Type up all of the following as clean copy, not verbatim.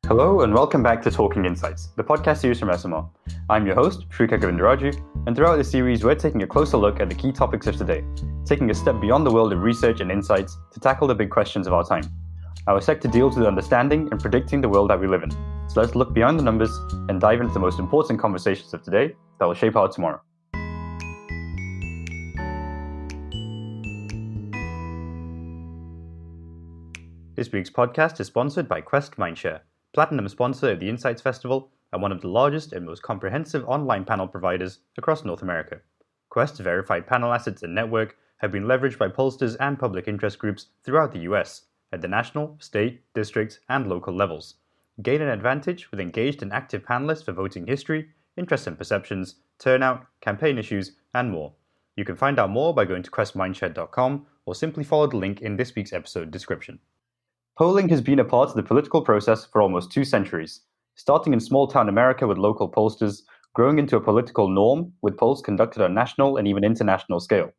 Hello and welcome back to Talking Insights, the podcast series from Esomar. I'm your host, Shrika Govindaraju, and throughout this series we're taking a closer look at the key topics of today, taking a step beyond the world of research and insights to tackle the big questions of our time. Our sector deals with understanding and predicting the world that we live in, so let's look beyond the numbers and dive into the most important conversations of today that will shape our tomorrow. This week's podcast is sponsored by Quest Mindshare, platinum sponsor of the Insights Festival and one of the largest and most comprehensive online panel providers across North America. Quest's verified panel assets and network have been leveraged by pollsters and public interest groups throughout the US at the national, state, district, and local levels. Gain an advantage with engaged and active panelists for voting history, interests and perceptions, turnout, campaign issues, and more. You can find out more by going to questmindshare.com or simply follow the link in this week's episode description. Polling has been a part of the political process for almost 2 centuries, starting in small-town America with local pollsters, growing into a political norm with polls conducted on national and even international scale.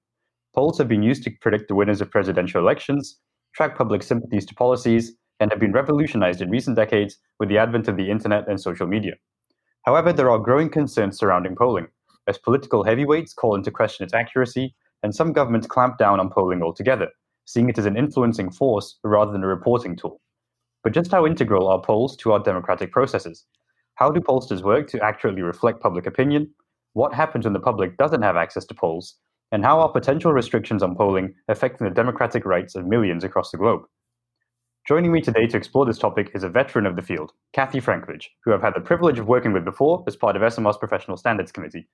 Polls have been used to predict the winners of presidential elections, track public sympathies to policies, and have been revolutionized in recent decades with the advent of the internet and social media. However, there are growing concerns surrounding polling, as political heavyweights call into question its accuracy, and some governments clamp down on polling altogether, seeing it as an influencing force rather than a reporting tool. But just how integral are polls to our democratic processes? How do pollsters work to accurately reflect public opinion? What happens when the public doesn't have access to polls? And how are potential restrictions on polling affecting the democratic rights of millions across the globe? Joining me today to explore this topic is a veteran of the field, Kathy Frankovich, who I've had the privilege of working with before as part of Esomar's Professional Standards Committee.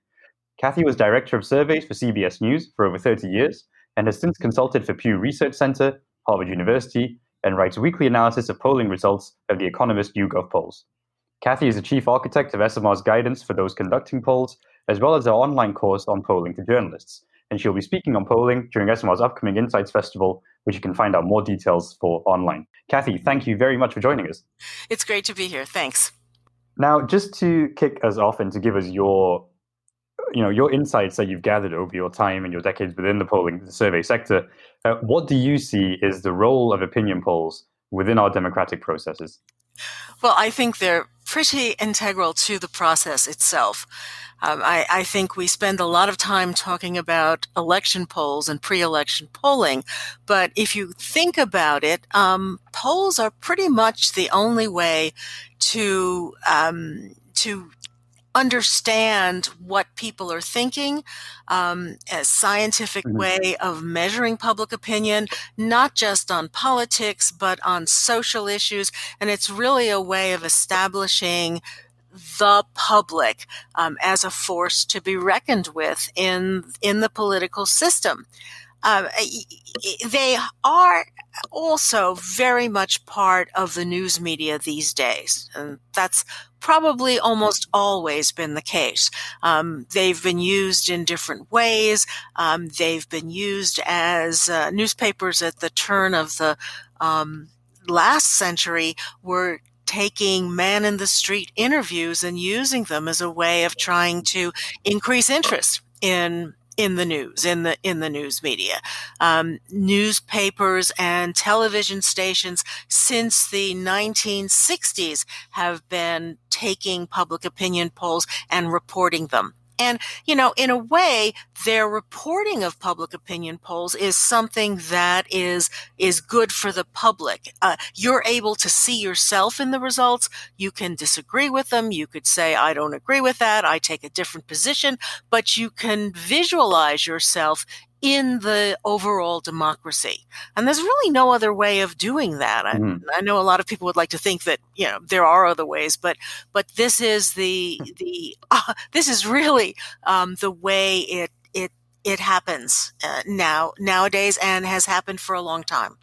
Kathy was Director of Surveys for CBS News for over 30 years, and has since consulted for Pew Research Center, Harvard University, and writes weekly analysis of polling results of The Economist YouGov polls. Kathy is the chief architect of Esomar's guidance for those conducting polls, as well as our online course on polling for journalists. And she'll be speaking on polling during Esomar's upcoming Insights Festival, which you can find out more details for online. Kathy, thank you very much for joining us. It's great to be here. Thanks. Now, just to kick us off and to give us your insights that you've gathered over your time and your decades within the survey sector, what do you see is the role of opinion polls within our democratic processes? Well, I think they're pretty integral to the process itself. I think we spend a lot of time talking about election polls and pre-election polling, but if you think about it, polls are pretty much the only way to understand what people are thinking, a scientific way of measuring public opinion, not just on politics, but on social issues. And it's really a way of establishing the public as a force to be reckoned with in the political system. They are also very much part of the news media these days, and that's probably almost always been the case. They've been used in different ways. They've been used as newspapers at the turn of the last century were taking man-in-the-street interviews and using them as a way of trying to increase interest in the news, in the news media. Newspapers and television stations since the 1960s have been taking public opinion polls and reporting them. And, in a way, their reporting of public opinion polls is something that is good for the public. You're able to see yourself in the results. You can disagree with them. You could say, I don't agree with that. I take a different position. But you can visualize yourself in the overall democracy. And there's really no other way of doing that. I know a lot of people would like to think that, there are other ways, but this is this is really the way it happens nowadays and has happened for a long time.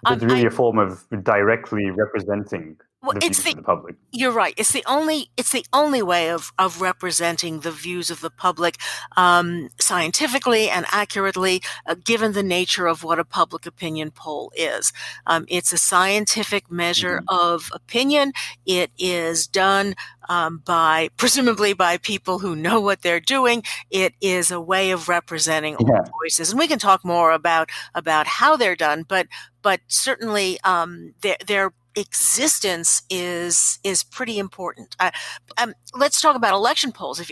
It's really a form of directly representing the views of the public. You're right. It's the only way of representing the views of the public scientifically and accurately, given the nature of what a public opinion poll is. It's a scientific measure of opinion. It is done presumably by people who know what they're doing. It is a way of representing all voices, and we can talk more about how they're done. But certainly they're existence is pretty important. Let's talk about election polls if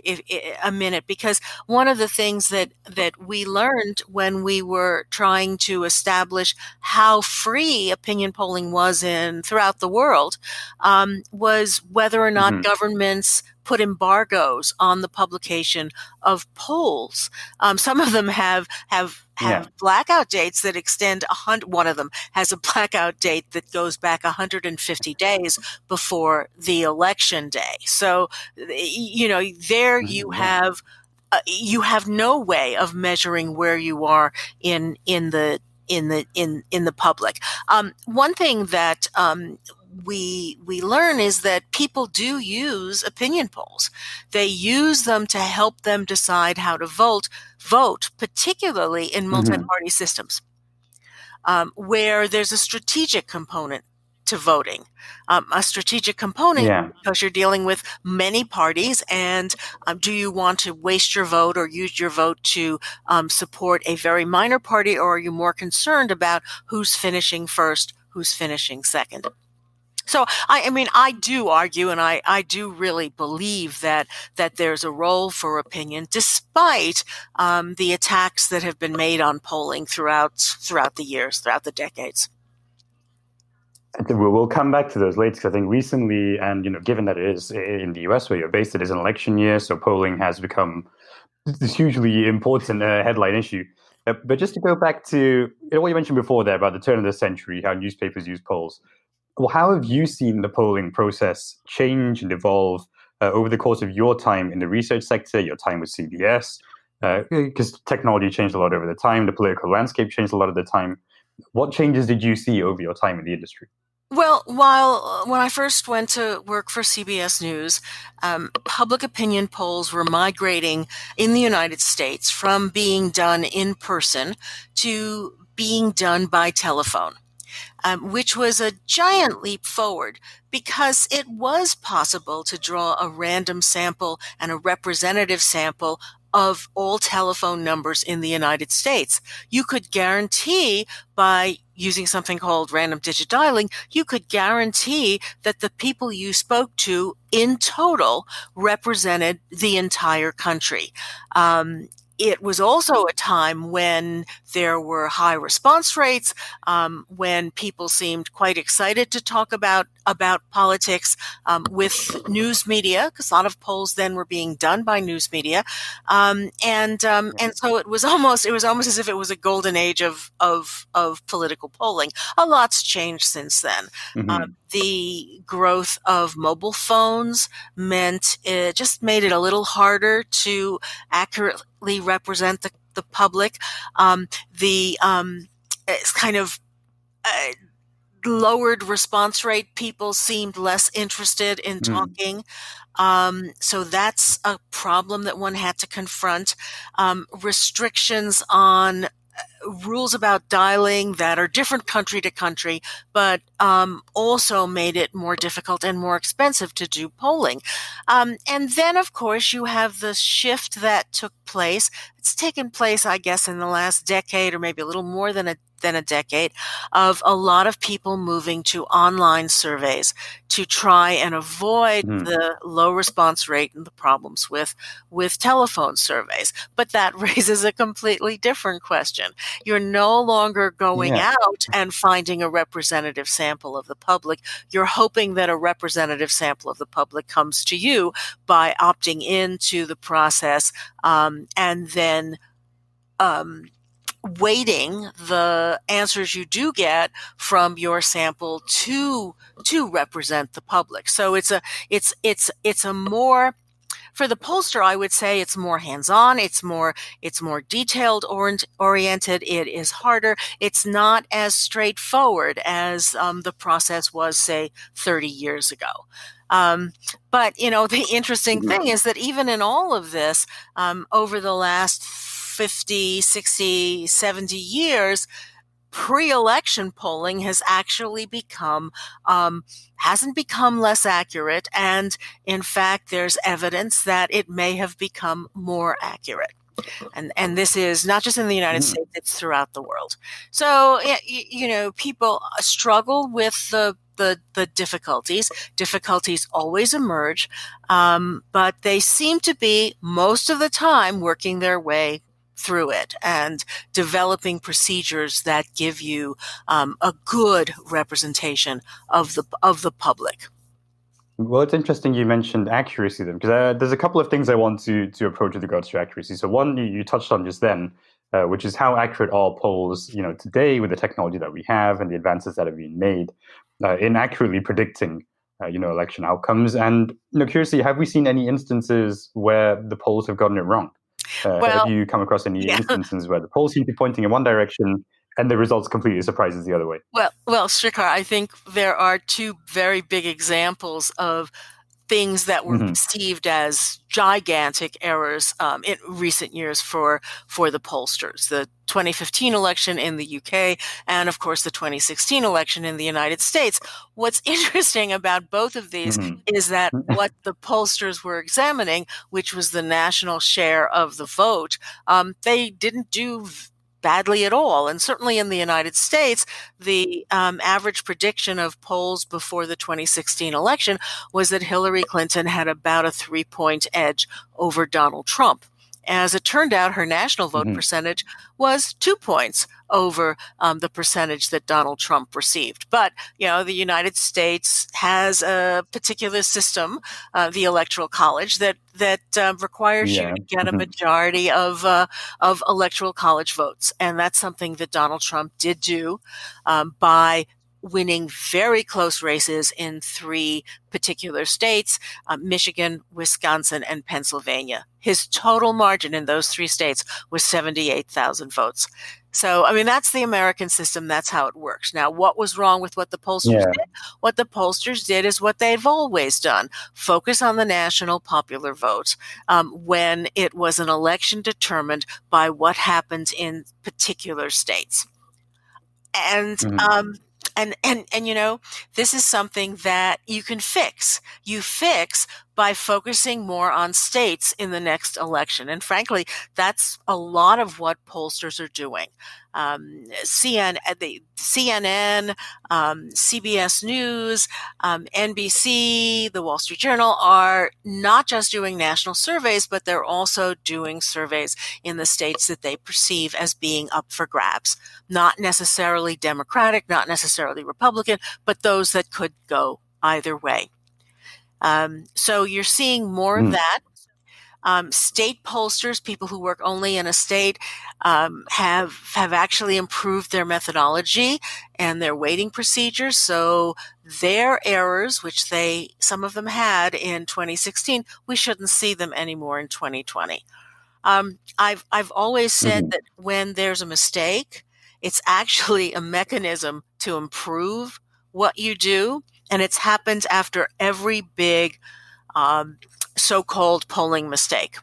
a minute, because one of the things that we learned when we were trying to establish how free opinion polling was in throughout the world was whether or not governments put embargoes on the publication of polls. Some of them have blackout dates that extend 100. One of them has a blackout date that goes back 150 days before the election day. So, there you have no way of measuring where you are in the public. One thing that we learn is that people do use opinion polls. They use them to help them decide how to vote, particularly in multi-party systems, where there's a strategic component to voting. A strategic component because you're dealing with many parties, and do you want to waste your vote or use your vote to support a very minor party, or are you more concerned about who's finishing first, who's finishing second? So, I do argue, and I do really believe that there's a role for opinion, despite the attacks that have been made on polling throughout the years, throughout the decades. We'll come back to those later, because I think recently, and given that it is in the US where you're based, it is an election year, so polling has become this hugely important headline issue. But just to go back to what you mentioned before there about the turn of the century, how newspapers use polls. Well, how have you seen the polling process change and evolve over the course of your time in the research sector, your time with CBS? Because technology changed a lot over the time, the political landscape changed a lot of the time. What changes did you see over your time in the industry? Well, when I first went to work for CBS News, public opinion polls were migrating in the United States from being done in person to being done by telephone. Which was a giant leap forward, because it was possible to draw a random sample and a representative sample of all telephone numbers in the United States. You could guarantee, by using something called random digit dialing, you could guarantee that the people you spoke to in total represented the entire country. It was also a time when there were high response rates, when people seemed quite excited to talk about politics with news media, because a lot of polls then were being done by news media, and so it was almost as if it was a golden age of political polling. A lot's changed since then. The growth of mobile phones meant it just made it a little harder to accurately represent the public. It's kind of lowered response rate. People seemed less interested in talking. So that's a problem that one had to confront. Restrictions on rules about dialing that are different country to country, but also made it more difficult and more expensive to do polling. And then, of course, you have the shift that took place. It's taken place, I guess, in the last decade, or maybe a little more than a decade, of a lot of people moving to online surveys to try and avoid the low response rate and the problems with telephone surveys. But that raises a completely different question. You're no longer going out and finding a representative sample of the public. You're hoping that a representative sample of the public comes to you by opting into the process, and then weighting the answers you do get from your sample to represent the public. So it's a more, for the pollster, I would say it's more hands-on, it's more detailed oriented, it is harder, it's not as straightforward as the process was, say, 30 years ago. But the interesting thing is that even in all of this, over the last 50, 60, 70 years, pre-election polling has actually hasn't become less accurate. And in fact, there's evidence that it may have become more accurate. And this is not just in the United States, it's throughout the world. So, people struggle with the the difficulties. Difficulties always emerge, but they seem to be most of the time working their way through it and developing procedures that give you a good representation of the public. Well, it's interesting you mentioned accuracy then, because there's a couple of things I want to approach with regards to accuracy. So one you touched on just then, which is how accurate are polls, today with the technology that we have and the advances that have been made in accurately predicting, election outcomes. And curiously, have we seen any instances where the polls have gotten it wrong? Have Well, you come across any yeah. instances where the polls seem to be pointing in one direction and the results completely surprises the other way? Well, Shrikar, I think there are two very big examples of things that were Hmm. perceived as gigantic errors in recent years for the pollsters. The 2015 election in the UK and, of course, the 2016 election in the United States. What's interesting about both of these Hmm. is that what the pollsters were examining, which was the national share of the vote, they didn't do badly at all. And certainly in the United States, the average prediction of polls before the 2016 election was that Hillary Clinton had about a 3-point edge over Donald Trump. As it turned out, her national vote Hmm. percentage was 2 points over the percentage that Donald Trump received. But, the United States has a particular system, the Electoral College, that requires you Yeah. to get a Hmm. majority of Electoral College votes. And that's something that Donald Trump did do by winning very close races in 3 particular states, Michigan, Wisconsin, and Pennsylvania. His total margin in those 3 states was 78,000 votes. So, that's the American system. That's how it works. Now, what was wrong with what the pollsters Yeah. did? What the pollsters did is what they've always done: focus on the national popular vote when it was an election determined by what happens in particular states. And Hmm. this is something that you can fix. You fix by focusing more on states in the next election. And frankly, that's a lot of what pollsters are doing. CNN, CBS News, NBC, the Wall Street Journal are not just doing national surveys, but they're also doing surveys in the states that they perceive as being up for grabs. Not necessarily Democratic, not necessarily Republican, but those that could go either way. So you're seeing more of that. State pollsters, people who work only in a state, have actually improved their methodology and their weighting procedures. So their errors, which some of them had in 2016, we shouldn't see them anymore in 2020. I've always said Hmm. that when there's a mistake, it's actually a mechanism to improve what you do, and it's happened after every big so-called polling mistake.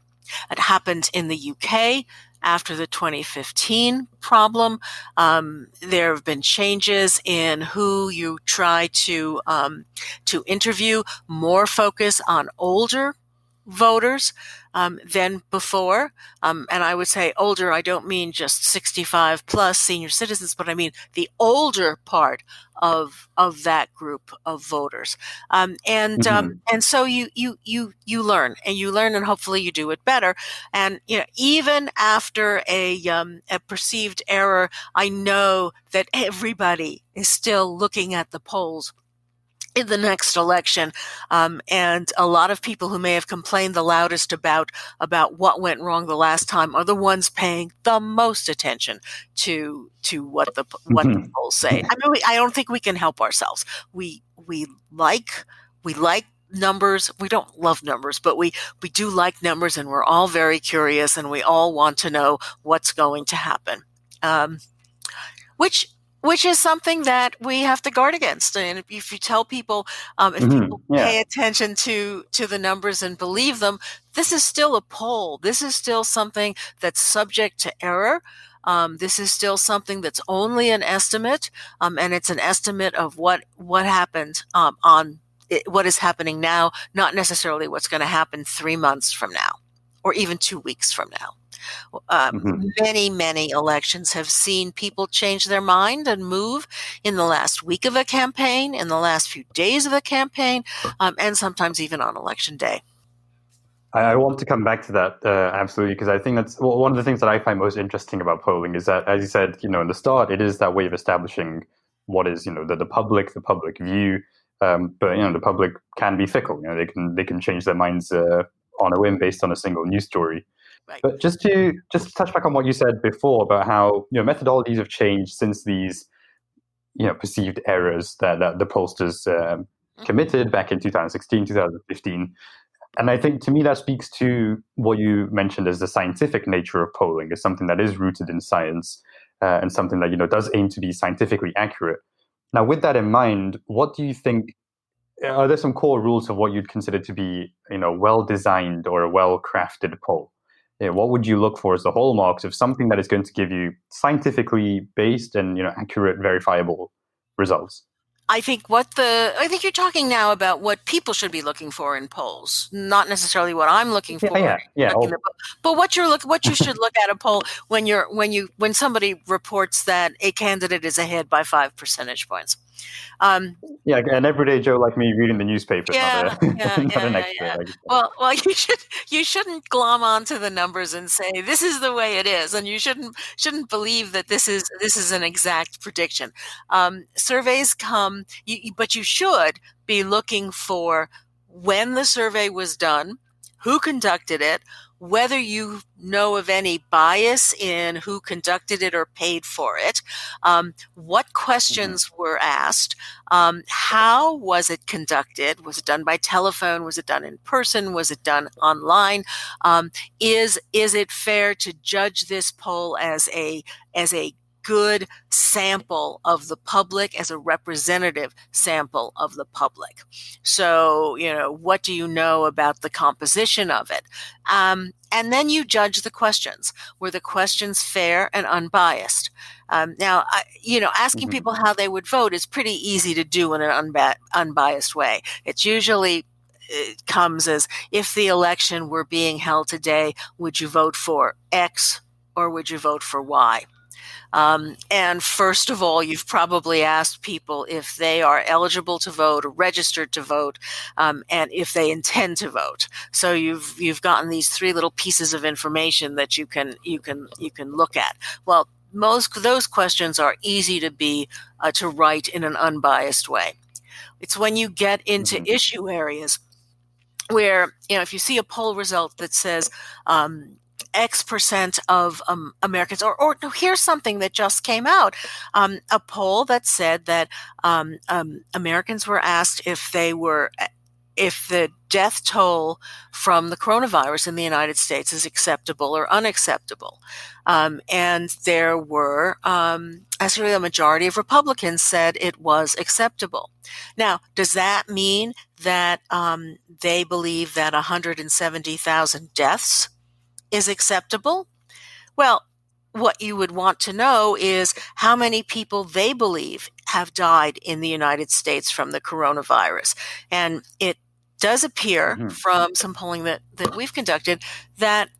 It happened in the UK after the 2015 problem. There have been changes in who you try to interview, more focus on older voters than before. And I would say older, I don't mean just 65 plus senior citizens, but I mean the older part of that group of voters. And Hmm. so you learn and hopefully you do it better. And even after a perceived error, I know that everybody is still looking at the polls in the next election, and a lot of people who may have complained the loudest about what went wrong the last time are the ones paying the most attention to what the Hmm. polls say. I don't think we can help ourselves. We like numbers. We don't love numbers, but we do like numbers, and we're all very curious, and we all want to know what's going to happen. Which is something that we have to guard against. And if you tell people, if people Yeah. pay attention to the numbers and believe them, this is still a poll. This is still something that's subject to error. This is still something that's only an estimate, and it's an estimate of what happened what is happening now, not necessarily what's going to happen 3 months from now, or even 2 weeks from now. Many elections have seen people change their mind and move in the last week of a campaign, in the last few days of a campaign, and sometimes even on election day. I want to come back to that absolutely, because I think that's one of the things that I find most interesting about polling is that, as you said, in the start, it is that way of establishing what is the public view, but the public can be fickle. They can change their minds on a whim based on a single news story. Right. But just to touch back on what you said before about how methodologies have changed since these perceived errors that the pollsters committed back in 2016, 2015. And I think, to me, that speaks to what you mentioned as the scientific nature of polling, as something that is rooted in science and something that does aim to be scientifically accurate. Now, with that in mind, what do you think? Are there some core rules of what you'd consider to be well-designed or a well-crafted poll? What would you look for as the hallmarks of something that is going to give you scientifically based and accurate, verifiable results? I think you're talking now about what people should be looking for in polls, not necessarily what I'm looking for. Yeah. But what you should look at a poll when somebody reports that a candidate is ahead by 5 percentage points. An everyday Joe like me reading the newspaper, not an expert. Well, you shouldn't glom onto the numbers and say this is the way it is, and you shouldn't believe that this is an exact prediction. Surveys come, but you should be looking for when the survey was done, who conducted it, whether you know of any bias in who conducted it or paid for it, what questions were asked, how was it conducted? Was it done by telephone? Was it done in person? Was it done online? Is it fair to judge this poll as a good sample of the public, as a representative sample of the public? So, what do you know about the composition of it? And then you judge the questions. Were the questions fair and unbiased? Now, asking people how they would vote is pretty easy to do in an unbiased way. It's usually comes as, if the election were being held today, would you vote for X or would you vote for Y? And first of all, you've probably asked people if they are eligible to vote or registered to vote, and if they intend to vote. So you've gotten these 3 little pieces of information that you can look at. Well, most of those questions are easy to write in an unbiased way. It's when you get into issue areas where, if you see a poll result that says X percent of Americans, or here's something that just came out, a poll that said that Americans were asked if the death toll from the coronavirus in the United States is acceptable or unacceptable. And there were, actually a majority of Republicans said it was acceptable. Now, does that mean that they believe that 170,000 deaths is acceptable? Well, what you would want to know is how many people they believe have died in the United States from the coronavirus. And it does appear from some polling that we've conducted that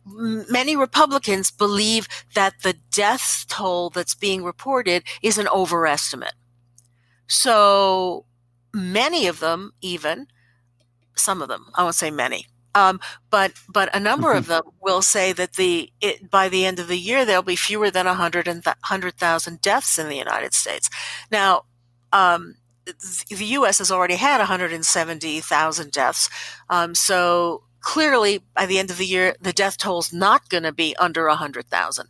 many Republicans believe that the death toll that's being reported is an overestimate. So many of them, some of them, I won't say many, but a number of them will say that by the end of the year, there'll be fewer than 100,000 deaths in the United States. Now, the U.S. has already had 170,000 deaths. So clearly, by the end of the year, the death toll is not going to be under 100,000.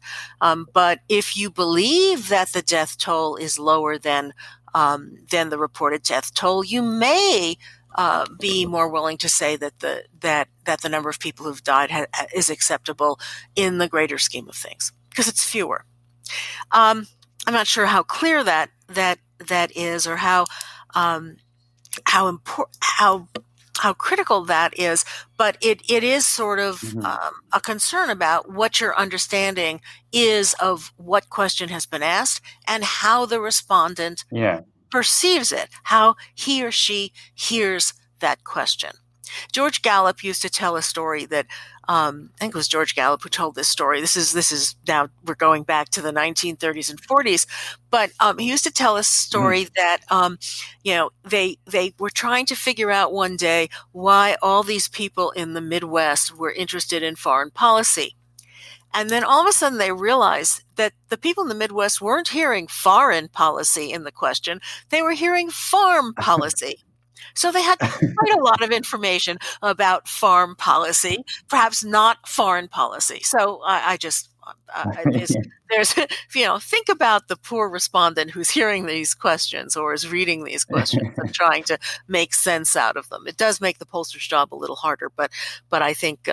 But if you believe that the death toll is lower than the reported death toll, you may be more willing to say that the number of people who've died is acceptable in the greater scheme of things, because it's fewer. I'm not sure how clear that is, or how critical that is, but it is sort of a concern about what your understanding is of what question has been asked and how the respondent perceives it, how he or she hears that question. George Gallup used to tell a story that I think it was George Gallup who told this story. This is now we're going back to the 1930s and 40s, but he used to tell a story that they were trying to figure out one day why all these people in the Midwest were interested in foreign policy. And then all of a sudden they realized that the people in the Midwest weren't hearing foreign policy in the question. They were hearing farm policy. So they had quite a lot of information about farm policy, perhaps not foreign policy. So I just, there's, think about the poor respondent who's hearing these questions or is reading these questions and trying to make sense out of them. It does make the pollster's job a little harder, but I think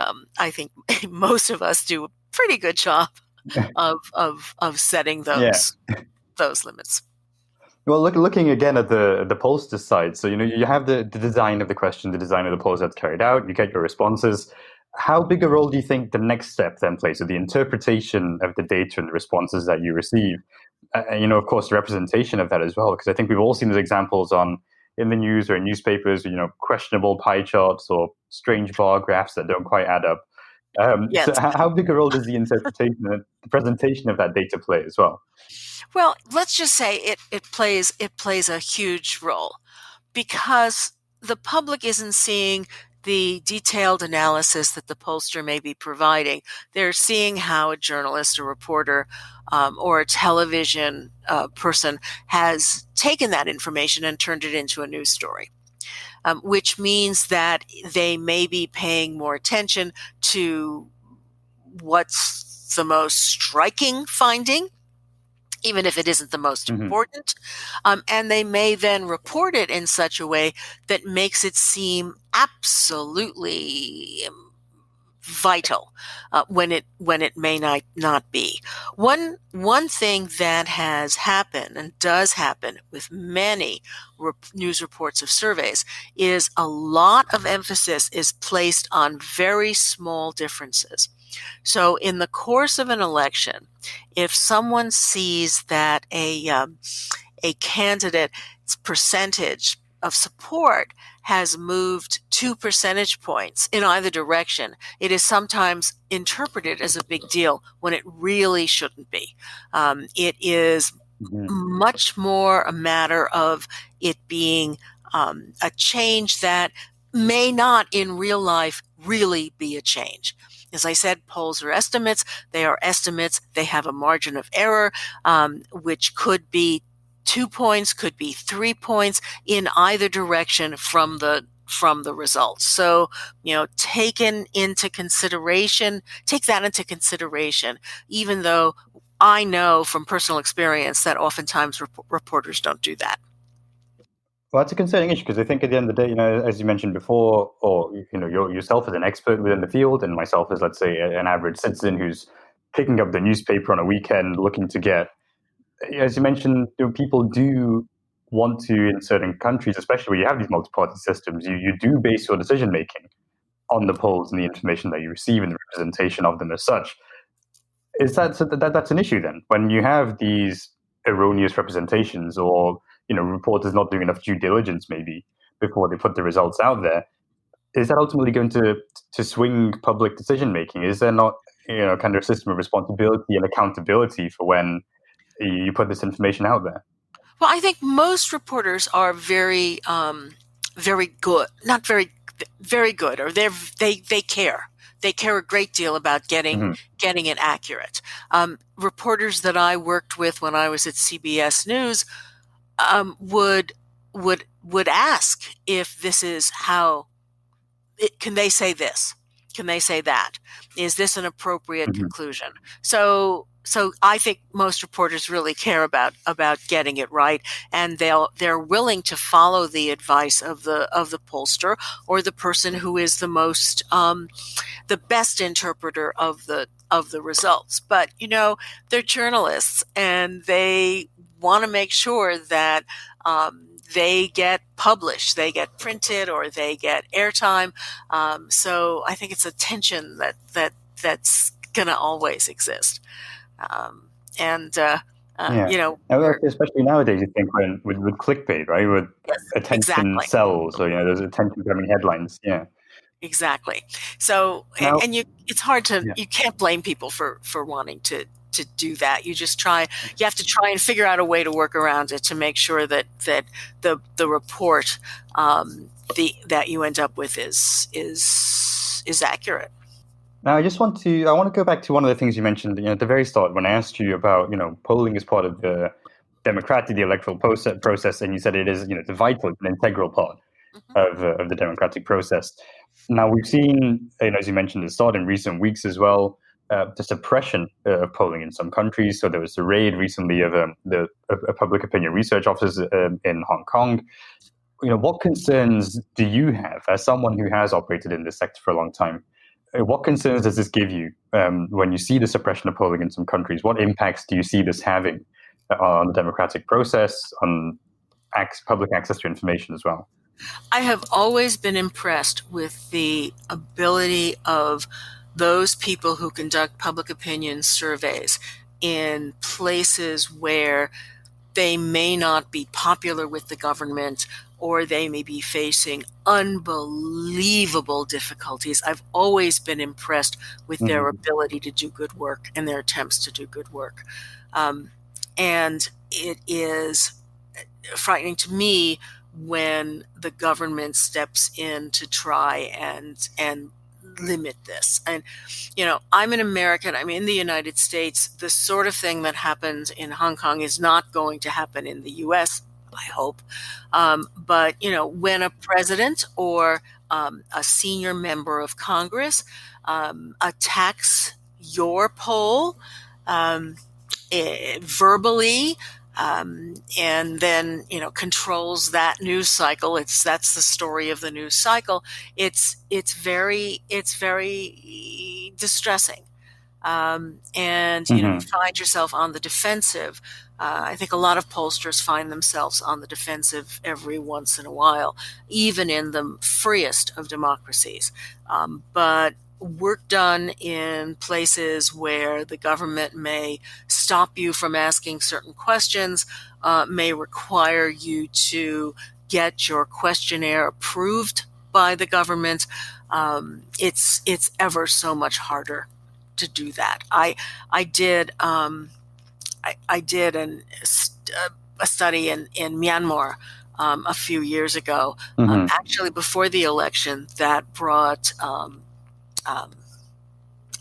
most of us do a pretty good job of setting those limits. Well, looking again at the pollster side, so you have the design of the question, the design of the polls that's carried out, you get your responses. How big a role do you think the next step then plays? So the interpretation of the data and the responses that you receive, of course, the representation of that as well, because I think we've all seen those examples in the news or in newspapers, questionable pie charts or strange bar graphs that don't quite add up. Yes. So how big a role does the interpretation and the presentation of that data play as well? Well, let's just say it plays a huge role because the public isn't seeing the detailed analysis that the pollster may be providing. They're seeing how a journalist, a reporter, or a television person has taken that information and turned it into a news story. Which means that they may be paying more attention to what's the most striking finding, even if it isn't the most important. And they may then report it in such a way that makes it seem absolutely vital when it may not be. One thing that has happened and does happen with many news reports of surveys is a lot of emphasis is placed on very small differences. So in the course of an election, if someone sees that a candidate's percentage of support has moved 2 percentage points in either direction, it is sometimes interpreted as a big deal when it really shouldn't be. It is much more a matter of it being a change that may not in real life really be a change. As I said, polls are estimates. They are estimates. They have a margin of error, which could be 2 points, could be 3 points in either direction from the results. So, take that into consideration, even though I know from personal experience that oftentimes reporters don't do that. Well, that's a concerning issue because I think at the end of the day, as you mentioned before, or yourself as an expert within the field, and myself as, let's say, an average citizen who's picking up the newspaper on a weekend, looking to get, as you mentioned, people do want to, in certain countries, especially where you have these multi-party systems, you do base your decision making on the polls and the information that you receive and the representation of them as such. Is that's an issue then when you have these erroneous representations or reporters not doing enough due diligence maybe before they put the results out there? Is that ultimately going to swing public decision making? Is there not kind of a system of responsibility and accountability for when you put this information out there? Well, I think most reporters are very good, not very good, or they care. They care a great deal about getting it accurate. Reporters that I worked with when I was at CBS News would ask if this is how. Can they say this? Can they say that? Is this an appropriate conclusion? So I think most reporters really care about getting it right, and they're willing to follow the advice of the pollster or the person who is the most the best interpreter of the results. But they're journalists, and they want to make sure that they get published, they get printed, or they get airtime. So I think it's a tension that's going to always exist. Especially nowadays, you think with clickbait, right? With attention sells, or those attention-grabbing headlines. Yeah. Exactly. So, Now, and it's hard to, yeah. you can't blame people for wanting to do that. You have to try and figure out a way to work around it to make sure that the report, that you end up with is accurate. Now, I want to go back to one of the things you mentioned, at the very start when I asked you about, polling as part of the electoral process, and you said it is, it's a vital, an integral part Mhm. of the democratic process. Now, we've seen, as you mentioned at the start, in recent weeks as well, the suppression of polling in some countries. So there was a raid recently of a public opinion research office in Hong Kong. What concerns do you have as someone who has operated in this sector for a long time? What concerns does this give you when you see the suppression of polling in some countries? What impacts do you see this having on the democratic process, on public access to information as well? I have always been impressed with the ability of those people who conduct public opinion surveys in places where they may not be popular with the government or they may be facing unbelievable difficulties. I've always been impressed with their Mm-hmm. ability to do good work and their attempts to do good work. Um, and it is frightening to me when the government steps in to try and limit this. And I'm an American, I'm in the United States. The sort of thing that happened in Hong Kong is not going to happen in the US, I hope. But when a president or a senior member of Congress attacks your poll, um, verbally, and then controls that news cycle. That's the story of the news cycle. It's very distressing, and you Mm-hmm. find yourself on the defensive. I think a lot of pollsters find themselves on the defensive every once in a while, even in the freest of democracies. But work done in places where the government may stop you from asking certain questions, may require you to get your questionnaire approved by the government. It's ever so much harder to do that. I did I did a study in Myanmar a few years ago, Mm-hmm. actually before the election, that brought um,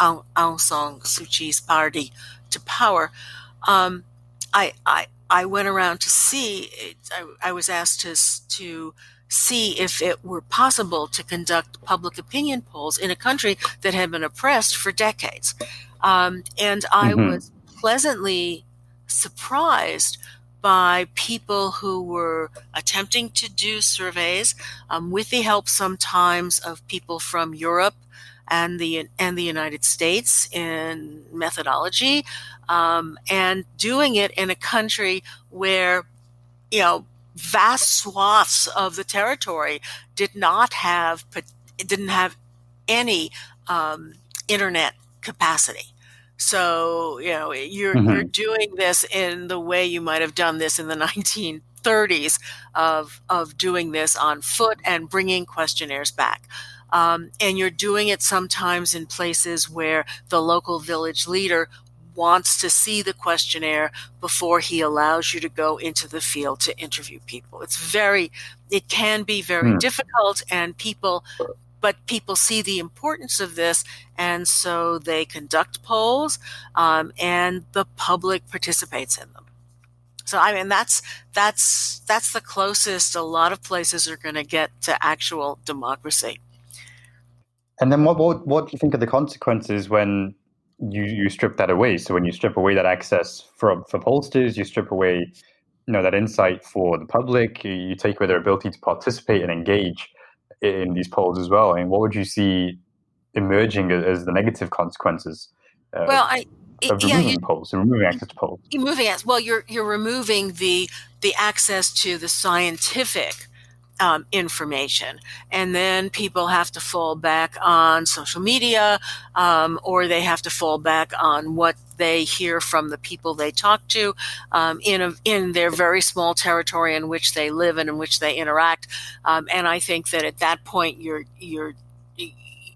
Aung San Suu Kyi's party to power. Um, I went around to see. I was asked to see if it were possible to conduct public opinion polls in a country that had been oppressed for decades, and I Mm-hmm. was pleasantly surprised by people who were attempting to do surveys, with the help sometimes of people from Europe and the United States in methodology, and doing it in a country where vast swaths of the territory didn't have any internet capacity. So you're Mm-hmm. doing this in the way you might have done this in the 1930s, of doing this on foot and bringing questionnaires back. And you're doing it sometimes in places where the local village leader wants to see the questionnaire before he allows you to go into the field to interview people. It can be very difficult, but people see the importance of this, and so they conduct polls, and the public participates in them. So I mean, that's the closest a lot of places are going to get to actual democracy. And then what do you think of the consequences when you strip that away? So when you strip away that access for pollsters, you strip away that insight for the public, you take away their ability to participate and engage in these polls as well. And what would you see emerging as the negative consequences Well, of yeah, removing polls and removing access to polls? you're moving as well. You're removing the access to the scientific information, and then people have to fall back on social media, or they have to fall back on what they hear from the people they talk to, in their very small territory in which they live and in which they interact. And I think that at that point,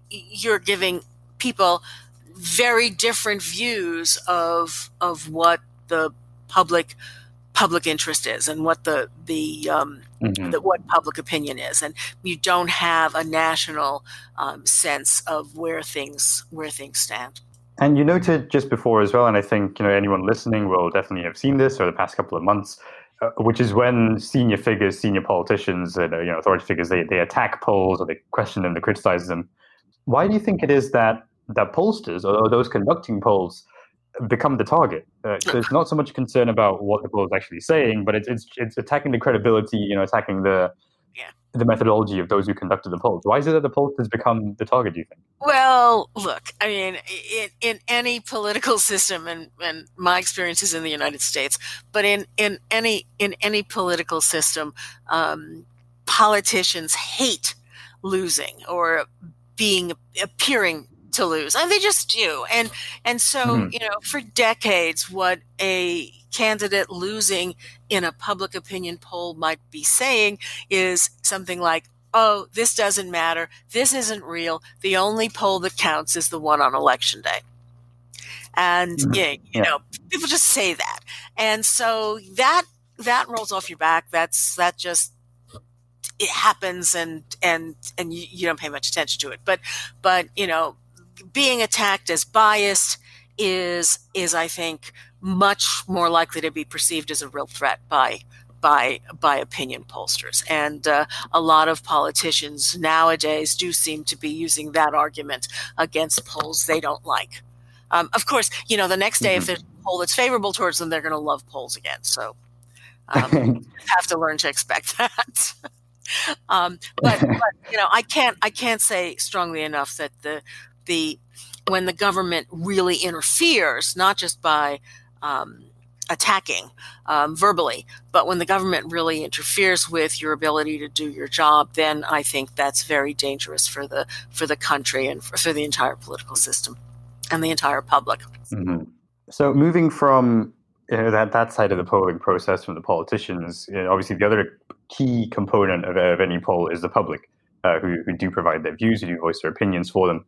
you're giving people very different views of what the public interest is and what what public opinion is, and you don't have a national sense of where things stand. And you noted just before as well, and I think anyone listening will definitely have seen this over the past couple of months, which is when senior figures, senior politicians, and authority figures, they attack polls or they question them, they criticize them. Why do you think it is that pollsters or those conducting polls become the target? So it's not so much concern about what the poll is actually saying, but it's attacking the credibility, attacking the methodology of those who conducted the polls. Why is it that the pollsters become the target, do you think? Well, look, I mean, in any political system, and my experience is in the United States, but in any political system, politicians hate losing or appearing to lose, and they just do. And so, for decades, what a candidate losing in a public opinion poll might be saying is something like, oh, this doesn't matter. This isn't real. The only poll that counts is the one on election day. And, people just say that. And so that rolls off your back. That just, it happens, and you don't pay much attention to it. But being attacked as biased is I think much more likely to be perceived as a real threat by opinion pollsters. And a lot of politicians nowadays do seem to be using that argument against polls they don't like. Of course, the next day, if there's a poll that's favorable towards them, they're going to love polls again. So you have to learn to expect that. But I can't say strongly enough that when the government really interferes, not just by attacking verbally, but when the government really interferes with your ability to do your job, then I think that's very dangerous for the country and for the entire political system and the entire public. Mm-hmm. So moving from that side of the polling process, from the politicians, obviously the other key component of any poll is the public, who do provide their views, who do voice their opinions for them.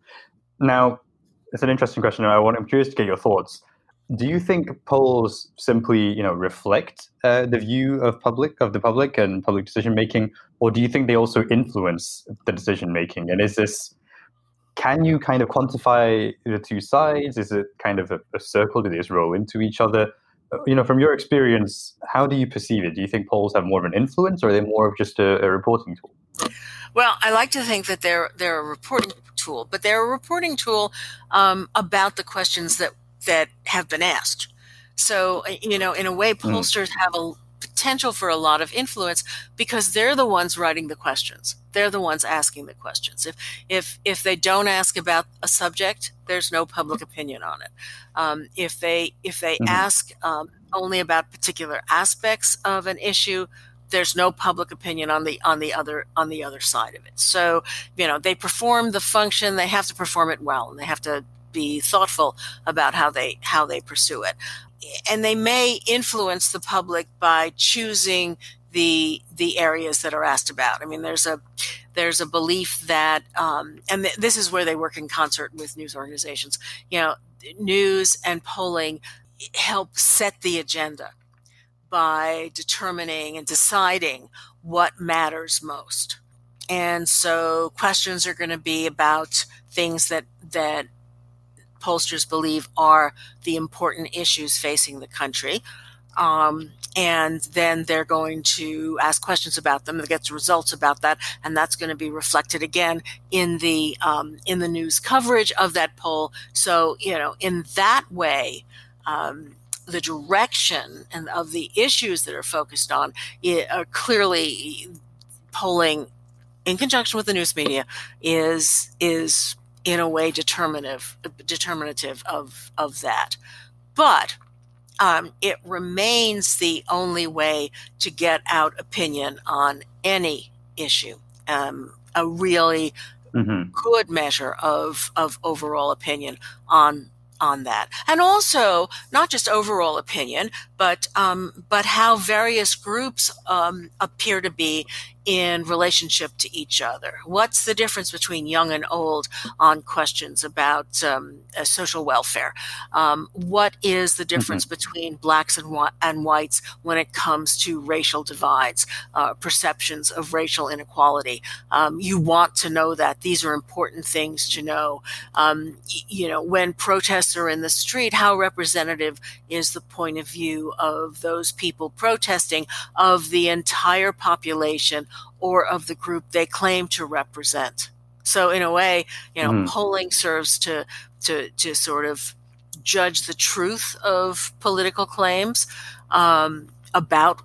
Now, it's an interesting question. I'm curious to get your thoughts. Do you think polls simply, reflect the view of the public and public decision making, or do you think they also influence the decision making? And can you kind of quantify the two sides? Is it kind of a circle? Do they just roll into each other? From your experience, how do you perceive it? Do you think polls have more of an influence, or are they more of just a reporting tool? Well, I like to think that they're a reporting tool, but they're a reporting tool about the questions that have been asked. So, in a way, pollsters have a potential for a lot of influence because they're the ones writing the questions. They're the ones asking the questions. If they don't ask about a subject, there's no public opinion on it. If they ask only about particular aspects of an issue, there's no public opinion on the other side of it. So, they perform the function. They have to perform it well, and they have to be thoughtful about how they pursue it. And they may influence the public by choosing the areas that are asked about. I mean, there's a belief that, and this is where they work in concert with news organizations. News and polling help set the agenda by determining and deciding what matters most. And so questions are going to be about things that pollsters believe are the important issues facing the country. And then they're going to ask questions about them and get results about that. And that's going to be reflected again in the news coverage of that poll. So, in that way, the direction and of the issues that are focused on are clearly polling in conjunction with the news media is in a way determinative of that. But it remains the only way to get out opinion on any issue. A really good measure of overall opinion on that. And also, not just overall opinion, but how various groups appear to be in relationship to each other. What's the difference between young and old on questions about social welfare? What is the difference between blacks and whites when it comes to racial divides, perceptions of racial inequality? You want to know that. These are important things to know. When protests are in the street, how representative is the point of view of those people protesting of the entire population or of the group they claim to represent? So in a way, polling serves to sort of judge the truth of political claims about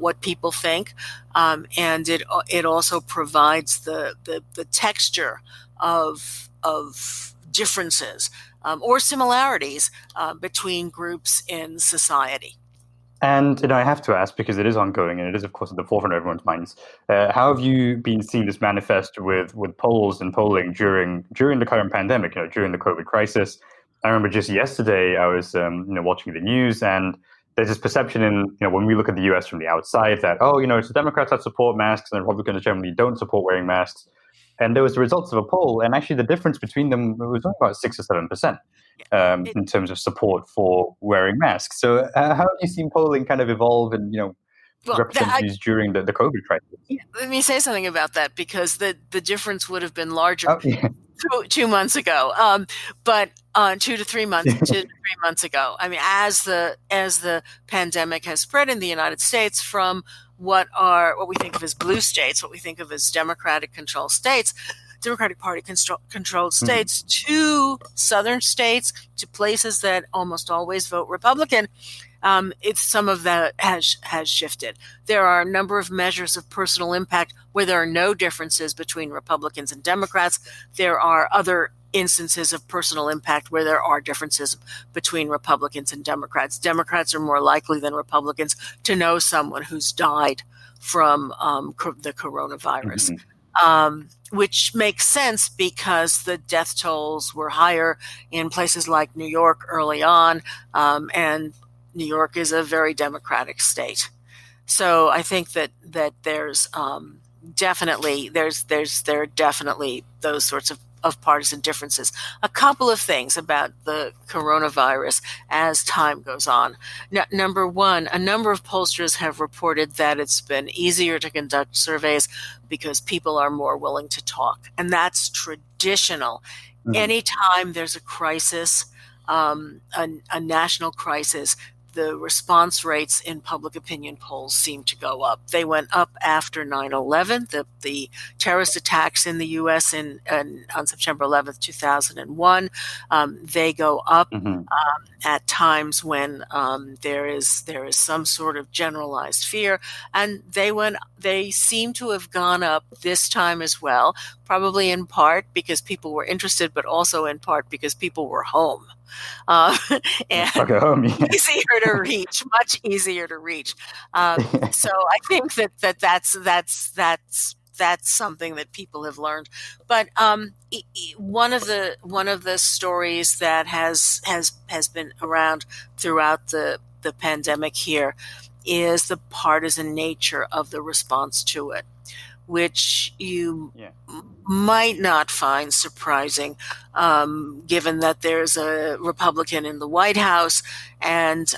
what people think, and it also provides the texture of differences or similarities between groups in society. And I have to ask, because it is ongoing and it is, of course, at the forefront of everyone's minds. How have you been seeing this manifest with polls and polling during the current pandemic? During the COVID crisis. I remember just yesterday I was watching the news, and there's this perception when we look at the U.S. from the outside that it's the Democrats that support masks and the Republicans generally don't support wearing masks. And there was the results of a poll, and actually the difference between them was only about 6 or 7%. In terms of support for wearing masks. So how have you seen polling kind of evolve and, represent views during the COVID crisis? Let me say something about that, because the difference would have been larger 2 months ago, but 2 to 3 months, 2 to 3 months ago. I mean, as the pandemic has spread in the United States from what we think of as blue states, what we think of as Democratic Party controlled states, to southern states, to places that almost always vote Republican, some of that has shifted. There are a number of measures of personal impact where there are no differences between Republicans and Democrats. There are other instances of personal impact where there are differences between Republicans and Democrats. Democrats are more likely than Republicans to know someone who's died from the coronavirus. Which makes sense because the death tolls were higher in places like New York early on, and New York is a very Democratic state. So I think that there's definitely there are definitely those sorts of partisan differences. A couple of things about the coronavirus as time goes on. Number one, a number of pollsters have reported that it's been easier to conduct surveys because people are more willing to talk. And that's traditional. Anytime there's a crisis, a national crisis, the response rates in public opinion polls seem to go up. They went up after 9/11, the terrorist attacks in the U.S. on September 11th, 2001. They go up at times when there is some sort of generalized fear, and they seem to have gone up this time as well, probably in part because people were interested, but also in part because people were home. And easier to reach, much easier to reach. So I think that's something that people have learned. But one of the stories that has been around throughout the pandemic here is the partisan nature of the response to it, which you might not find surprising, given that there's a Republican in the White House, and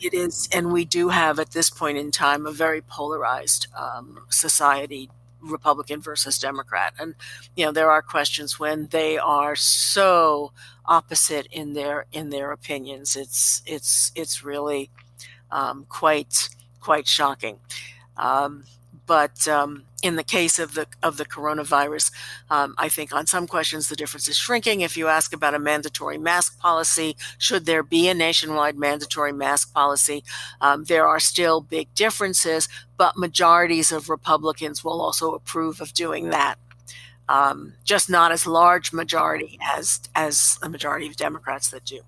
it is, and we do have at this point in time a very polarized society, Republican versus Democrat, and there are questions when they are so opposite in their opinions. It's really quite shocking. But in the case of the coronavirus, I think on some questions the difference is shrinking. If you ask about a mandatory mask policy, should there be a nationwide mandatory mask policy, there are still big differences, but majorities of Republicans will also approve of doing that. Just not as large majority as a majority of Democrats that do.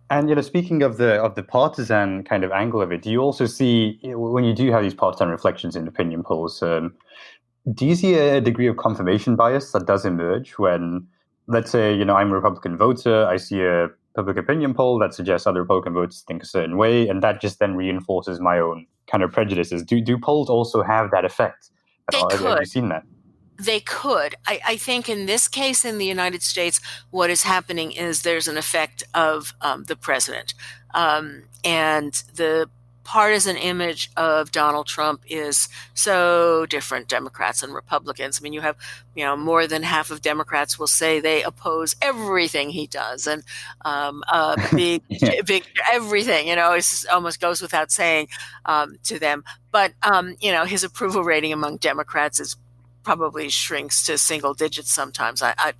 And speaking of the partisan kind of angle of it, do you also see, when you do have these partisan reflections in opinion polls, do you see a degree of confirmation bias that does emerge when, let's say, I'm a Republican voter, I see a public opinion poll that suggests other Republican voters think a certain way, and that just then reinforces my own kind of prejudices. Do polls also have that effect at They all? Have could. you seen that? They could. I think in this case in the United States, what is happening is there's an effect of the president. And the partisan image of Donald Trump is so different, Democrats and Republicans. I mean, you have, more than half of Democrats will say they oppose everything he does, and big, Yeah. big everything. It almost goes without saying to them. But his approval rating among Democrats is probably shrinks to single digits sometimes. I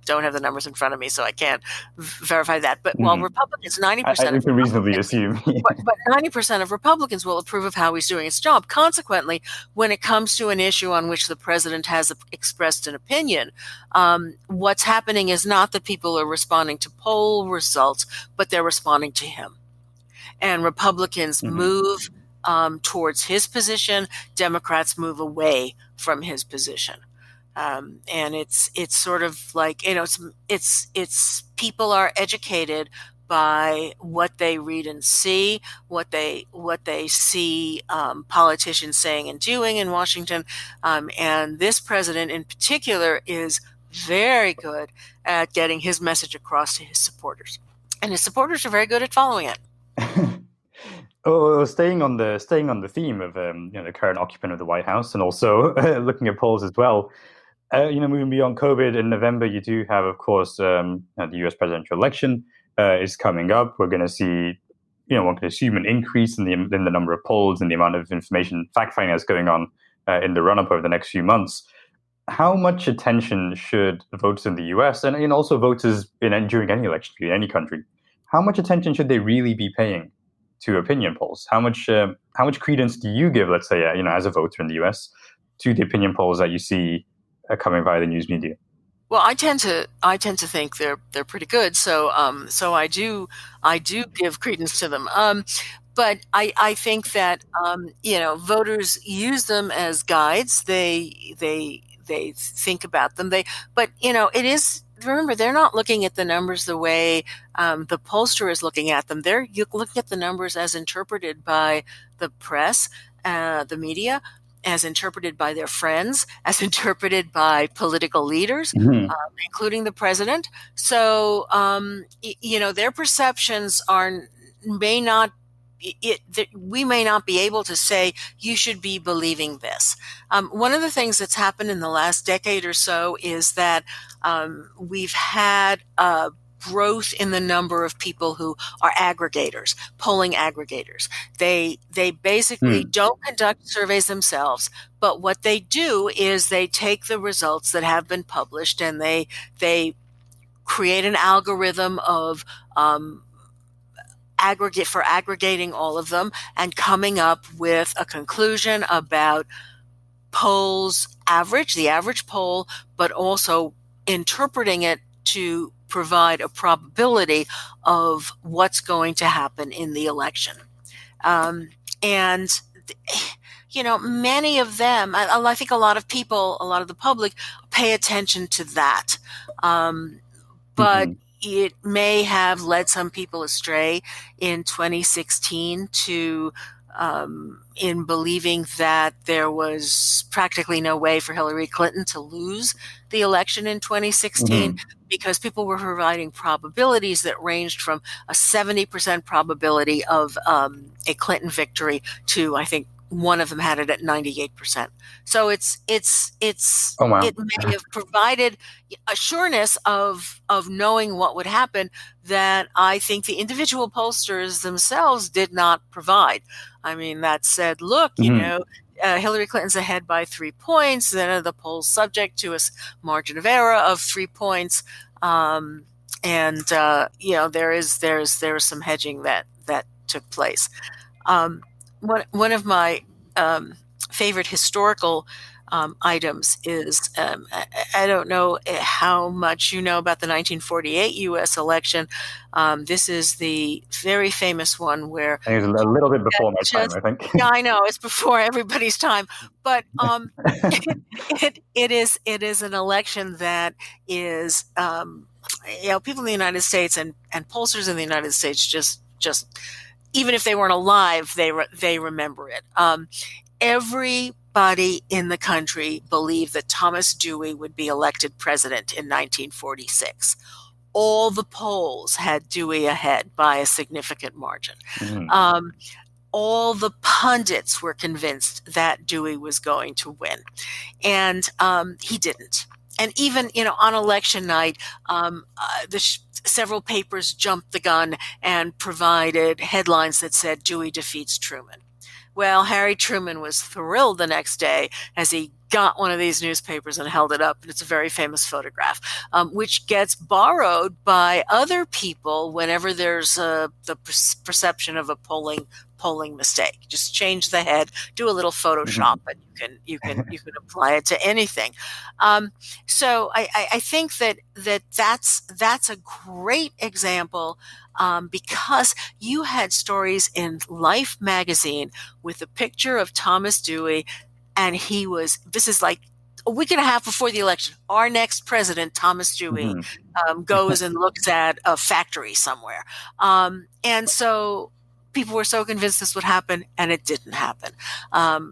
don't have the numbers in front of me, so I can't verify that. But while Republicans, 90% We of can reasonably Republicans, assume. but 90% of Republicans will approve of how he's doing his job. Consequently, when it comes to an issue on which the president has expressed an opinion, what's happening is not that people are responding to poll results, but they're responding to him. And Republicans move towards his position. Democrats move away from his position. And it's sort of like, it's people are educated by what they read and see, what they see politicians saying and doing in Washington. And this president in particular is very good at getting his message across to his supporters. And his supporters are very good at following it. Staying on the theme of the current occupant of the White House, and also looking at polls as well. Moving beyond COVID, in November, you do have, of course, the U.S. presidential election is coming up. We're going to see, one can assume an increase in the number of polls and the amount of information fact-finding that's going on in the run-up over the next few months. How much attention should voters in the U.S. and also voters during any election in any country, how much attention should they really be paying to opinion polls? How much credence do you give, let's say, as a voter in the U.S., to the opinion polls that you see coming via the news media? Well, I tend to think they're pretty good. So I do give credence to them. But I think that voters use them as guides. They think about them. But it is. Remember, they're not looking at the numbers the way the pollster is looking at them. They're looking at the numbers as interpreted by the press, the media, as interpreted by their friends, as interpreted by political leaders, including the president. So, their perceptions we may not be able to say you should be believing this. One of the things that's happened in the last decade or so is that we've had growth in the number of people who are aggregators, polling aggregators. They basically don't conduct surveys themselves, but what they do is they take the results that have been published and they create an algorithm of aggregating all of them and coming up with a conclusion about the average poll, but also interpreting it to provide a probability of what's going to happen in the election. And many of them, I think a lot of the public pay attention to that. But it may have led some people astray in 2016 to in believing that there was practically no way for Hillary Clinton to lose the election in 2016 because people were providing probabilities that ranged from a 70% probability of a Clinton victory to, I think, one of them had it at 98%. So it may have provided a sureness of knowing what would happen that I think the individual pollsters themselves did not provide. I mean, that said, look, Hillary Clinton's ahead by 3 points. Then the poll's subject to a margin of error of 3 points, there is some hedging that took place. One of my favorite historical items is I don't know how much you know about the 1948 U.S. election. This is the very famous one where I think it was a little bit before my time, just I think. yeah, I know it's before everybody's time, but it is an election that is people in the United States and pollsters in the United States just even if they weren't alive, they remember it. Everybody in the country believed that Thomas Dewey would be elected president in 1946. All the polls had Dewey ahead by a significant margin. Mhm. All the pundits were convinced that Dewey was going to win, and he didn't. And even on election night, several papers jumped the gun and provided headlines that said Dewey defeats Truman. Well, Harry Truman was thrilled the next day as he got one of these newspapers and held it up. And it's a very famous photograph, which gets borrowed by other people whenever there's the perception of a polling mistake. Just change the head, do a little Photoshop, and you can apply it to anything. So I think that's a great example. Because you had stories in Life magazine with a picture of Thomas Dewey, and this is like a week and a half before the election. Our next president, Thomas Dewey, goes and looks at a factory somewhere. And so people were so convinced this would happen, and it didn't happen.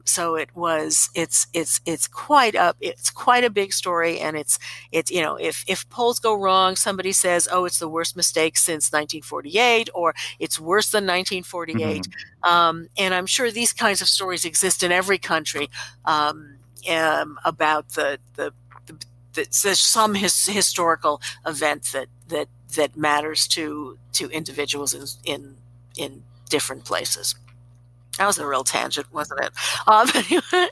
So it's quite a big story, and it's if polls go wrong, somebody says, oh, it's the worst mistake since 1948, or it's worse than 1948. And I'm sure these kinds of stories exist in every country about some historical event that matters to individuals in different places. That was a real tangent, wasn't it? Anyway.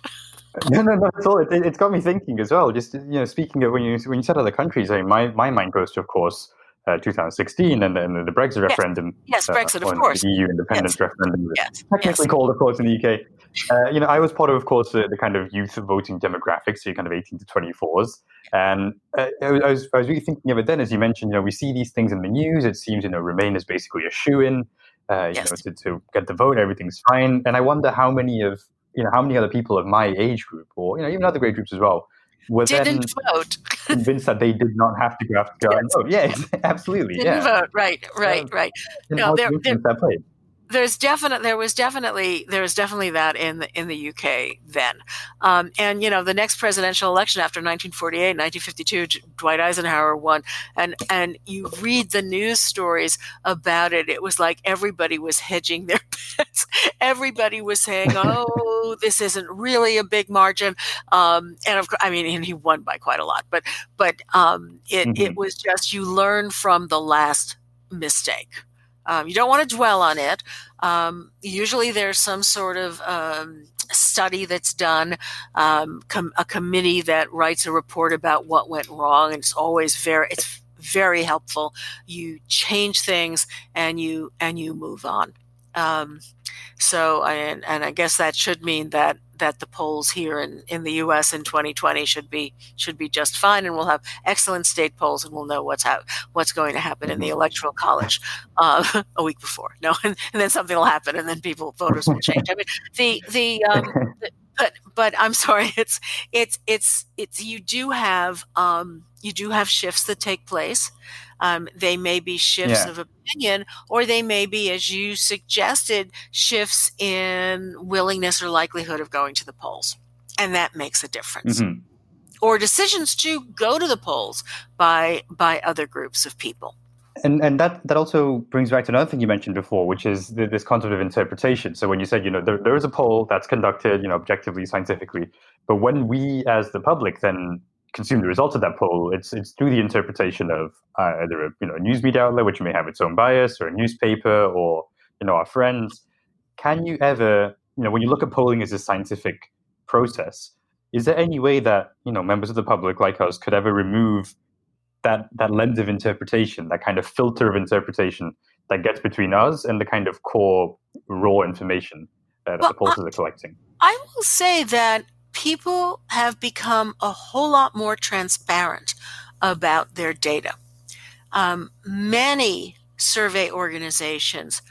No, that's all. It's got me thinking as well. Just speaking of when you said other countries, I mean, my mind goes to, of course, 2016 and the Brexit referendum. Yes, Brexit, of or course. The EU independence referendum, technically Yes. called, of course, in the UK. I was part of course, the kind of youth voting demographic, so you're kind of 18 to 24s. And I was really thinking of it then, as you mentioned. We see these things in the news. It seems Remain is basically a shoo-in. To get the vote, everything's fine. And I wonder how many other people of my age group, or even other grade groups as well, were didn't vote. Convinced that they did not have to go out and vote. Yeah, absolutely. Didn't vote. Right. No, that played. There was definitely that in the UK then, and the next presidential election after 1948, 1952, Dwight Eisenhower won, and you read the news stories about it. It was like everybody was hedging their bets. Everybody was saying, "Oh, this isn't really a big margin," and of course, and he won by quite a lot. But it was just, you learn from the last mistake. You don't want to dwell on it. Usually there's some sort of study that's done, a committee that writes a report about what went wrong, and it's always very helpful. You change things and you move on. So I guess that should mean that the polls here in the U.S. in 2020 should be just fine, and we'll have excellent state polls, and we'll know what's going to happen in the Electoral College a week before. No, and then something will happen, and then voters will change. I mean, but I'm sorry, it's you do have shifts that take place. They may be shifts of opinion, or they may be, as you suggested, shifts in willingness or likelihood of going to the polls. And that makes a difference. Or decisions to go to the polls by other groups of people. And that also brings back to another thing you mentioned before, which is this concept of interpretation. So when you said, there is a poll that's conducted, objectively, scientifically, but when we as the public then consume the results of that poll, it's through the interpretation of either a news media outlet, which may have its own bias, or a newspaper, or our friends. Can you ever, when you look at polling as a scientific process, is there any way that members of the public like us could ever remove that lens of interpretation, that kind of filter of interpretation that gets between us and the kind of core raw information that the pollsters are collecting? I will say that people have become a whole lot more transparent about their data. Many survey organizations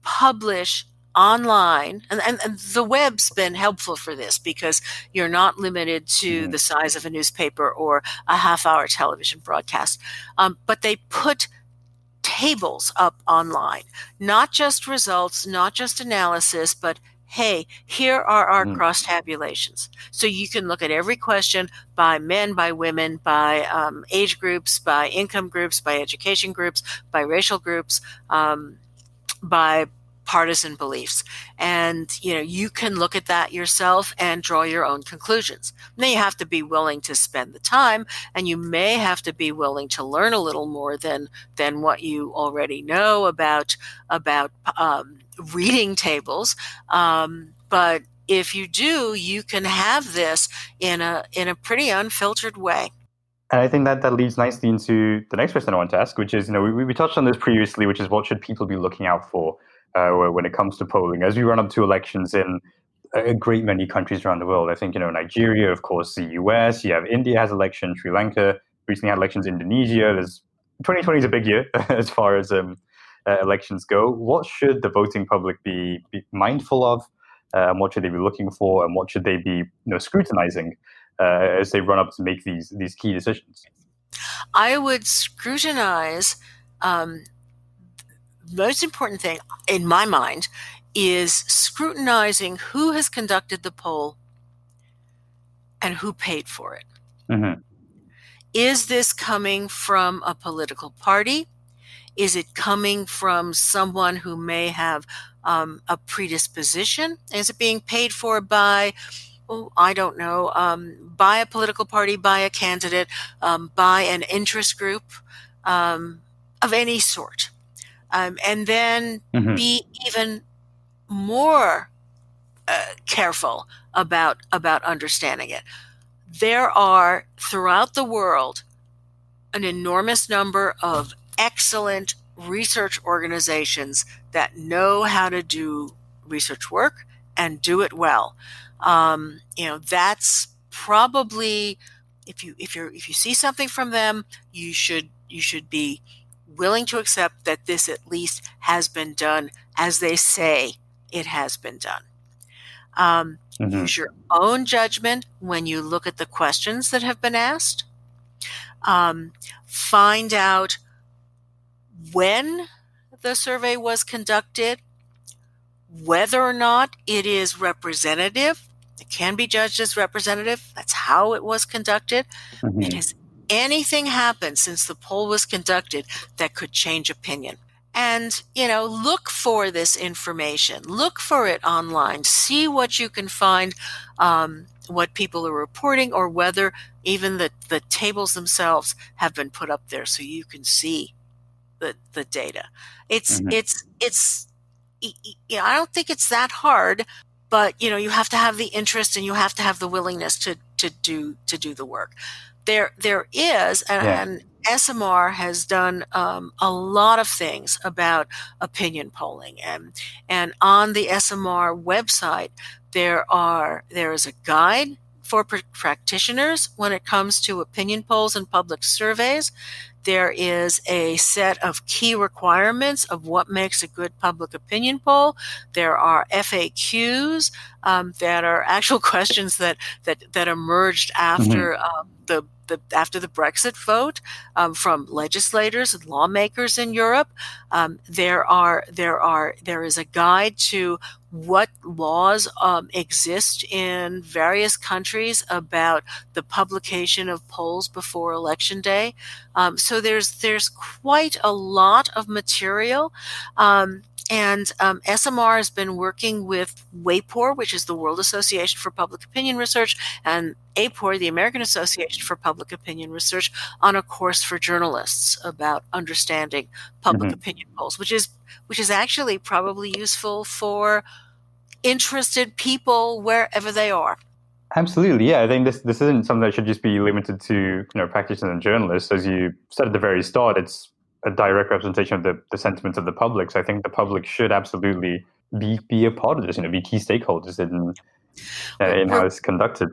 publish online, and the web's been helpful for this because you're not limited to the size of a newspaper or a half-hour television broadcast. But they put tables up online, not just results, not just analysis, but hey, here are our cross tabulations. So you can look at every question by men, by women, by age groups, by income groups, by education groups, by racial groups, by partisan beliefs. And, you can look at that yourself and draw your own conclusions. Now you have to be willing to spend the time, and you may have to be willing to learn a little more than what you already know about reading tables. But if you do, you can have this in a pretty unfiltered way. And I think that leads nicely into the next question I want to ask, which is, we touched on this previously, which is what should people be looking out for when it comes to polling as we run up to elections in a great many countries around the world. I think, Nigeria, of course, the US, you have India has elections, Sri Lanka recently had elections, Indonesia. 2020 is a big year as far as elections go. What should the voting public be mindful of? What should they be looking for? And what should they be scrutinizing as they run up to make these key decisions? I would scrutinize. Most important thing in my mind is scrutinizing who has conducted the poll and who paid for it. Mm-hmm. Is this coming from a political party? Is it coming from someone who may have a predisposition? Is it being paid for by, I don't know, by a political party, by a candidate, by an interest group of any sort? And then be even more careful about understanding it. There are throughout the world an enormous number of excellent research organizations that know how to do research work and do it well. That's probably, if you see something from them, you should be willing to accept that this at least has been done as they say it has been done. Use your own judgment when you look at the questions that have been asked. Find out when the survey was conducted, whether or not it is representative. It can be judged as representative. That's how it was conducted. And has anything happened since the poll was conducted that could change opinion? And, look for this information. Look for it online. See what you can find, what people are reporting, or whether even the tables themselves have been put up there so you can see the data. It's I don't think it's that hard, but you have to have the interest and you have to have the willingness to do the work. There is, and Esomar has done a lot of things about opinion polling, and on the Esomar website there is a guide for practitioners when it comes to opinion polls and public surveys. There is a set of key requirements of what makes a good public opinion poll. There are FAQs that are actual questions that emerged after after the Brexit vote from legislators and lawmakers in Europe. There is a guide to what laws exist in various countries about the publication of polls before Election Day. So there's quite a lot of material. And Esomar has been working with WAPOR, which is the World Association for Public Opinion Research, and APOR, the American Association for Public Opinion Research, on a course for journalists about understanding public opinion polls, which is actually probably useful for interested people wherever they are. Absolutely, yeah. I think this isn't something that should just be limited to practitioners and journalists. As you said at the very start, it's a direct representation of the sentiments of the public. So I think the public should absolutely be a part of this, be key stakeholders in how We're it's conducted.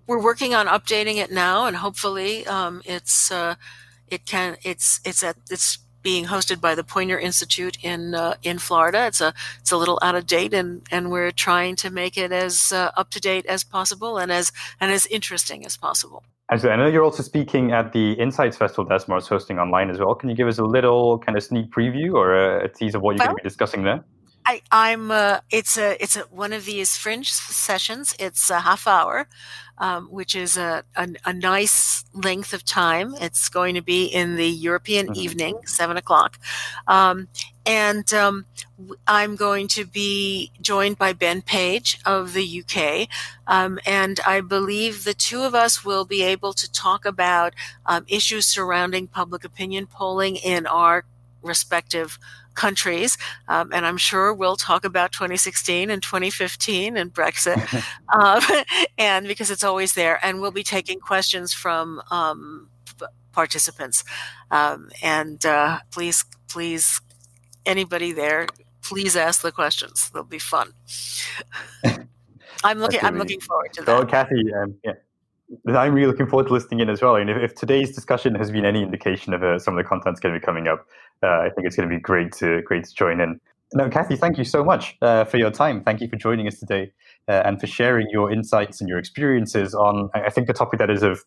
we're working on updating it now, and hopefully it's being hosted by the Poynter Institute in Florida. It's a little out of date, and we're trying to make it as up to date as possible and as interesting as possible. Actually, I know you're also speaking at the Insights Festival that Esomar is hosting online as well. Can you give us a little kind of sneak preview or a tease of what you're going to Well, be discussing there? I'm it's a one of these fringe sessions. It's a half hour, which is a nice length of time. It's going to be in the European Hmm. evening, 7 o'clock, um, and I'm going to be joined by Ben Page of the UK, and I believe the two of us will be able to talk about issues surrounding public opinion polling in our respective countries. And I'm sure we'll talk about 2016 and 2015 and Brexit, um, and because it's always there. And we'll be taking questions from participants. And please, anybody there, please ask the questions. They'll be fun. I'm Absolutely. looking forward to Well, that. Kathy, yeah, I'm really looking forward to listening in as well. And if today's discussion has been any indication of some of the content's going to be coming up, I think it's going to be great to join in. No, Kathy, thank you so much for your time. Thank you for joining us today and for sharing your insights and your experiences on, I think, a topic that is of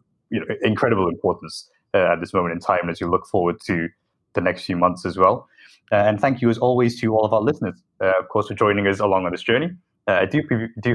incredible importance at this moment in time as you look forward to the next few months as well. And thank you, as always, to all of our listeners, of course, for joining us along on this journey. I do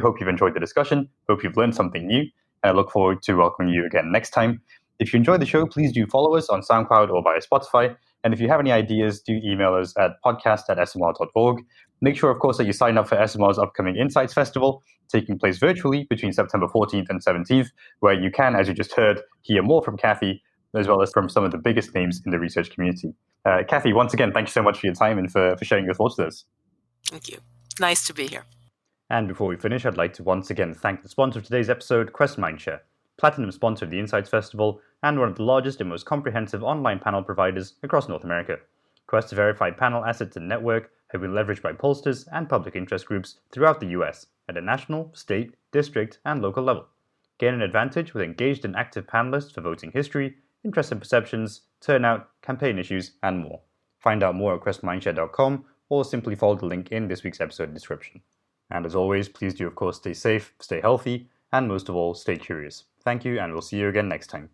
hope you've enjoyed the discussion. Hope you've learned something new. And I look forward to welcoming you again next time. If you enjoyed the show, please do follow us on SoundCloud or via Spotify. And if you have any ideas, do email us at podcast@esomar.org. Make sure, of course, that you sign up for Esomar's upcoming Insights Festival, taking place virtually between September 14th and 17th, where you can, as you just heard, hear more from Kathy, as well as from some of the biggest names in the research community. Kathy, once again, thank you so much for your time and for sharing your thoughts with us. Thank you. Nice to be here. And before we finish, I'd like to once again thank the sponsor of today's episode, Quest Mindshare, platinum sponsor of the Insights Festival and one of the largest and most comprehensive online panel providers across North America. Quest's verified panel assets and network have been leveraged by pollsters and public interest groups throughout the US at a national, state, district, and local level. Gain an advantage with engaged and active panelists for voting history, interest and perceptions, turnout, campaign issues, and more. Find out more at questmindshare.com or simply follow the link in this week's episode description. And as always, please do, of course, stay safe, stay healthy, and most of all, stay curious. Thank you, and we'll see you again next time.